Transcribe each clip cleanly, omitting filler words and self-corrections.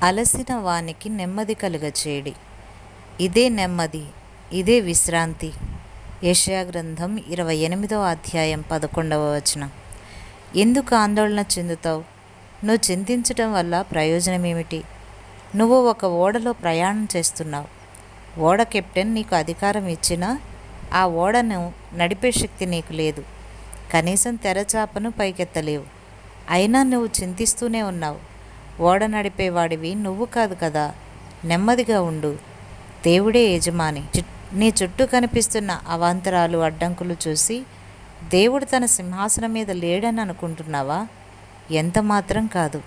అలసిన వానికి నెమ్మది కలుగచేయుడి. ఇదే నెమ్మది, ఇదే విశ్రాంతి. యెషయా గ్రంథం 28వ అధ్యాయం 11వ వచనం. ఎందుకు ఆందోళన చెందుతావు? నువ్వు చింతించటం వల్ల ప్రయోజనమేమిటి? నువ్వు ఒక ఓడలో ప్రయాణం చేస్తున్నావు. ఓడ కెప్టెన్ నీకు అధికారం ఇచ్చినా ఆ ఓడను నడిపే శక్తి నీకు లేదు. కనీసం తెరచాపను పైకెత్తలేవు. అయినా నువ్వు చింతిస్తూనే ఉన్నావు. ఓడ నడిపేవాడివి నువ్వు కాదు కదా. నెమ్మదిగా ఉండు. దేవుడే యజమాని. నీ చుట్టూ కనిపిస్తున్న అవాంతరాలు, అడ్డంకులు చూసి దేవుడు తన సింహాసనం మీద లేడని అనుకుంటున్నావా? ఎంత మాత్రం కాదు.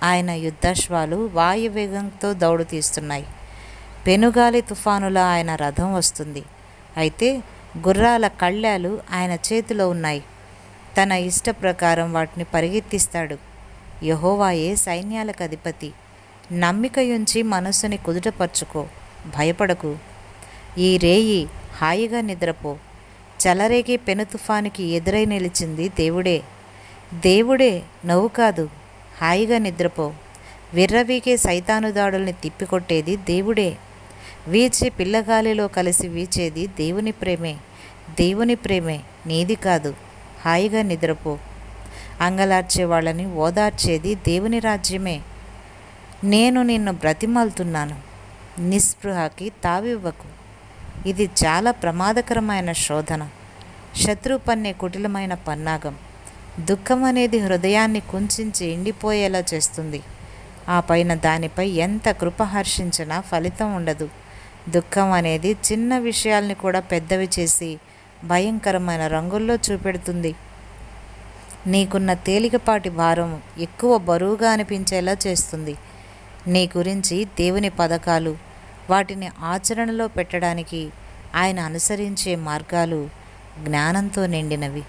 ఆయన యుద్ధాశ్వాలు వాయువేగంతో దౌడు తీస్తున్నాయి. పెనుగాలి తుఫానులా ఆయన రథం వస్తుంది. అయితే గుర్రాల కళ్ళాలు ఆయన చేతిలో ఉన్నాయి. తన ఇష్ట ప్రకారం వాటిని పరిగెత్తిస్తాడు. యెహోవాయే సైన్యాలకు అధిపతి. నమ్మికయుంచి మనస్సుని కుదుటపరుచుకో. భయపడకు. ఈ రేయి హాయిగా నిద్రపో. చెలరేగే పెను తుఫానుకి ఎదురై నిలిచింది దేవుడే. దేవుడే, నువ్వు కాదు. హాయిగా నిద్రపో. విర్రవీగే సైతాను దాడుల్ని తిప్పికొట్టేది దేవుడే. వీచే పిల్లగాలిలో కలిసి వీచేది దేవుని ప్రేమే. దేవుని ప్రేమే, నీది కాదు. హాయిగా నిద్రపో. అంగలార్చే వాళ్ళని ఓదార్చేది దేవుని రాజ్యమే. నేను నిన్ను బ్రతిమాలుతున్నాను. నిస్పృహకి తావివ్వకు. ఇది చాలా ప్రమాదకరమైన శోధన. శత్రువు పన్నే కుటిలమైన పన్నాగం. దుఃఖం అనేది హృదయాన్ని కుంచించి ఎండిపోయేలా చేస్తుంది. ఆ పైన దానిపై ఎంత కృప హర్షించినా ఫలితం ఉండదు. దుఃఖం అనేది చిన్న విషయాల్ని కూడా పెద్దవి చేసి భయంకరమైన రంగుల్లో చూపెడుతుంది. నీకున్న తేలికపాటి భారం ఎక్కువ బరువుగా అనిపించేలా చేస్తుంది. నీ గురించి దేవుని పథకాలు, వాటిని ఆచరణలో పెట్టడానికి ఆయన అనుసరించే మార్గాలు జ్ఞానంతో నిండినవి.